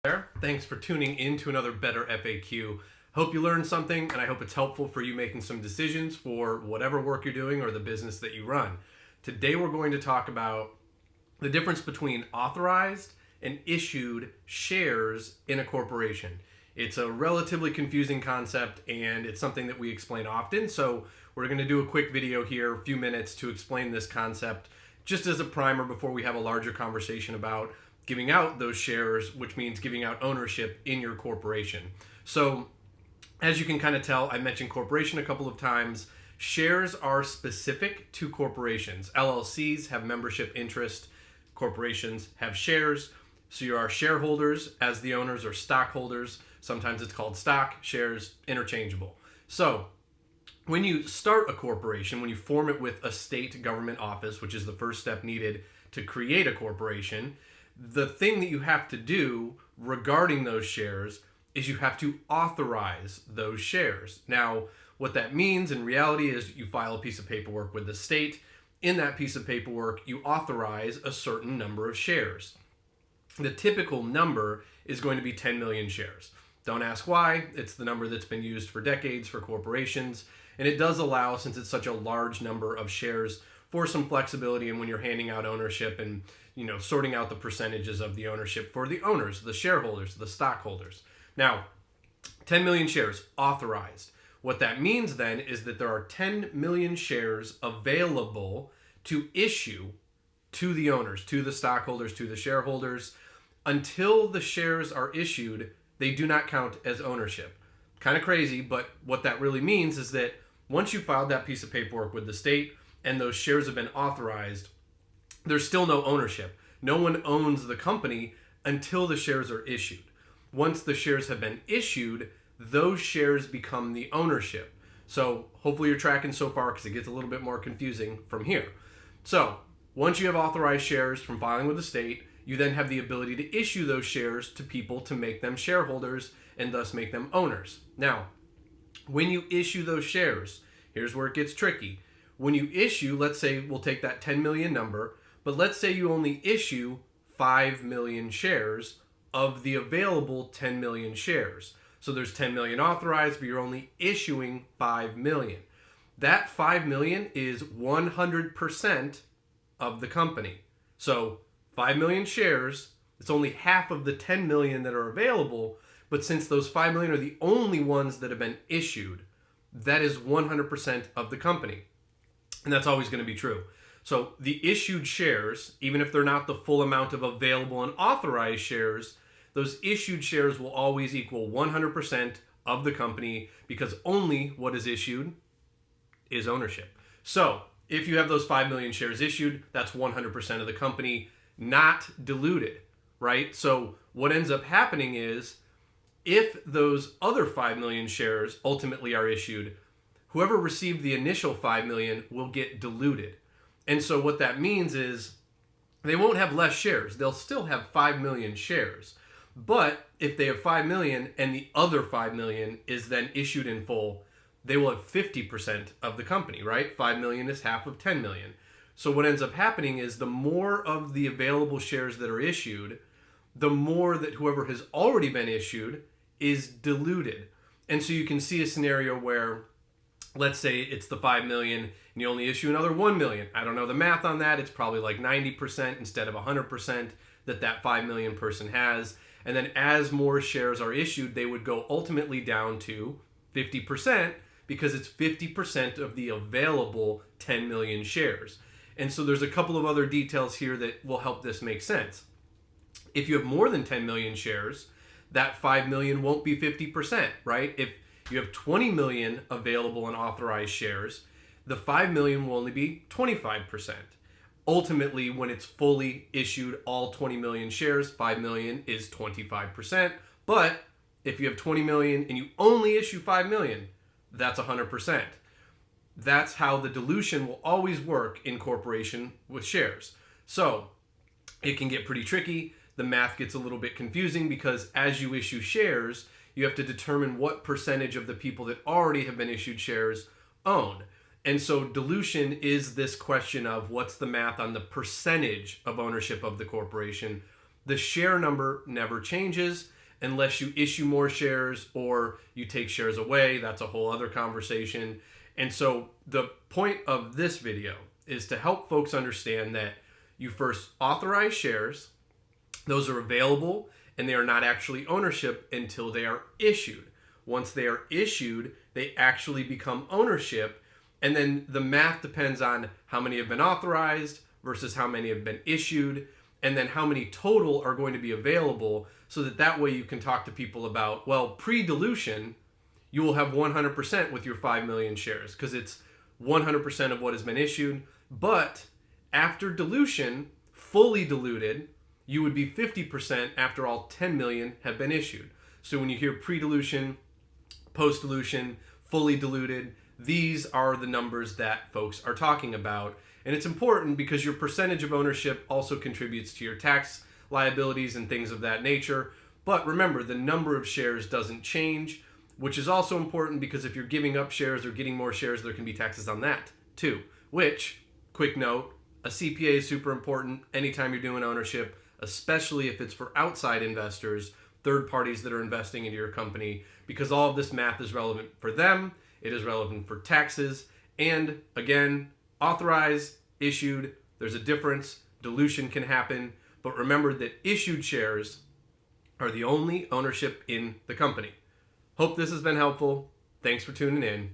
There. Thanks for tuning in to another Better FAQ. Hope you learned something, and I hope it's helpful for you making some decisions for whatever work you're doing or the business that you run. Today we're going to talk about the difference between authorized and issued shares in a corporation. It's a relatively confusing concept, and it's something that we explain often, so we're going to do a quick video here, a few minutes, to explain this concept just as a primer before we have a larger conversation about giving out those shares, which means giving out ownership in your corporation. So as you can kind of tell, I mentioned corporation a couple of times. Shares are specific to corporations. LLCs have membership interest. Corporations have shares. So you are shareholders as the owners, or stockholders. Sometimes it's called stock, shares, interchangeable. So when you start a corporation, when you form it with a state government office, which is the first step needed to create a corporation, the thing that you have to do regarding those shares is you have to authorize those shares. Now, what that means in reality is you file a piece of paperwork with the state. In that piece of paperwork, you authorize a certain number of shares. The typical number is going to be 10 million shares. Don't ask why. It's the number that's been used for decades for corporations. And it does allow, since it's such a large number of shares, for some flexibility in when you're handing out ownership and sorting out the percentages of the ownership for the owners, the shareholders, the stockholders. Now, 10 million shares authorized. What that means then is that there are 10 million shares available to issue to the owners, to the stockholders, to the shareholders. Until the shares are issued, they do not count as ownership. Kind of crazy, but what that really means is that once you filed that piece of paperwork with the state and those shares have been authorized, there's still no ownership. No one owns the company until the shares are issued. Once the shares have been issued, those shares become the ownership. So hopefully you're tracking so far, because it gets a little bit more confusing from here. So once you have authorized shares from filing with the state, you then have the ability to issue those shares to people to make them shareholders and thus make them owners. Now, when you issue those shares, here's where it gets tricky. When you issue, let's say we'll take that 10 million number, but let's say you only issue 5 million shares of the available 10 million shares. So there's 10 million authorized, but you're only issuing 5 million. That 5 million is 100% of the company. So 5 million shares, it's only half of the 10 million that are available, but since those 5 million are the only ones that have been issued, that is 100% of the company. And that's always going to be true. So the issued shares, even if they're not the full amount of available and authorized shares, those issued shares will always equal 100% of the company, because only what is issued is ownership. So if you have those 5 million shares issued, that's 100% of the company, not diluted, right? So what ends up happening is, if those other 5 million shares ultimately are issued, whoever received the initial 5 million will get diluted. And so what that means is they won't have less shares. They'll still have 5 million shares. But if they have 5 million and the other 5 million is then issued in full, they will have 50% of the company, right? 5 million is half of 10 million. So what ends up happening is the more of the available shares that are issued, the more that whoever has already been issued is diluted. And so you can see a scenario where, let's say it's the 5 million and you only issue another 1 million. I don't know the math on that. It's probably like 90% instead of 100% that 5 million person has. And then as more shares are issued, they would go ultimately down to 50%, because it's 50% of the available 10 million shares. And so there's a couple of other details here that will help this make sense. If you have more than 10 million shares, that 5 million won't be 50%, right? If you have 20 million available and authorized shares, the 5 million will only be 25%. Ultimately, when it's fully issued, all 20 million shares, 5 million is 25%. But if you have 20 million and you only issue 5 million, that's 100%. That's how the dilution will always work in corporation with shares. So it can get pretty tricky. The math gets a little bit confusing, because as you issue shares, you have to determine what percentage of the people that already have been issued shares own. And so dilution is this question of what's the math on the percentage of ownership of the corporation. The share number never changes. unless you issue more shares or you take shares away. That's a whole other conversation. And so the point of this video is to help folks understand that you first authorize shares. Those are available and they are not actually ownership until they are issued. Once they are issued, they actually become ownership. And then the math depends on how many have been authorized versus how many have been issued, and then how many total are going to be available, so that way you can talk to people about, well, pre-dilution, you will have 100% with your 5 million shares because it's 100% of what has been issued. But after dilution, fully diluted, you would be 50% after all 10 million have been issued. So when you hear pre-dilution, post-dilution, fully diluted, these are the numbers that folks are talking about. And it's important because your percentage of ownership also contributes to your tax liabilities and things of that nature. But remember, the number of shares doesn't change, which is also important because if you're giving up shares or getting more shares, there can be taxes on that too. Which, quick note, a CPA is super important anytime you're doing ownership, especially if it's for outside investors, third parties that are investing into your company, because all of this math is relevant for them. It is relevant for taxes. And again, authorized, issued, there's a difference. Dilution can happen. But remember that issued shares are the only ownership in the company. Hope this has been helpful. Thanks for tuning in.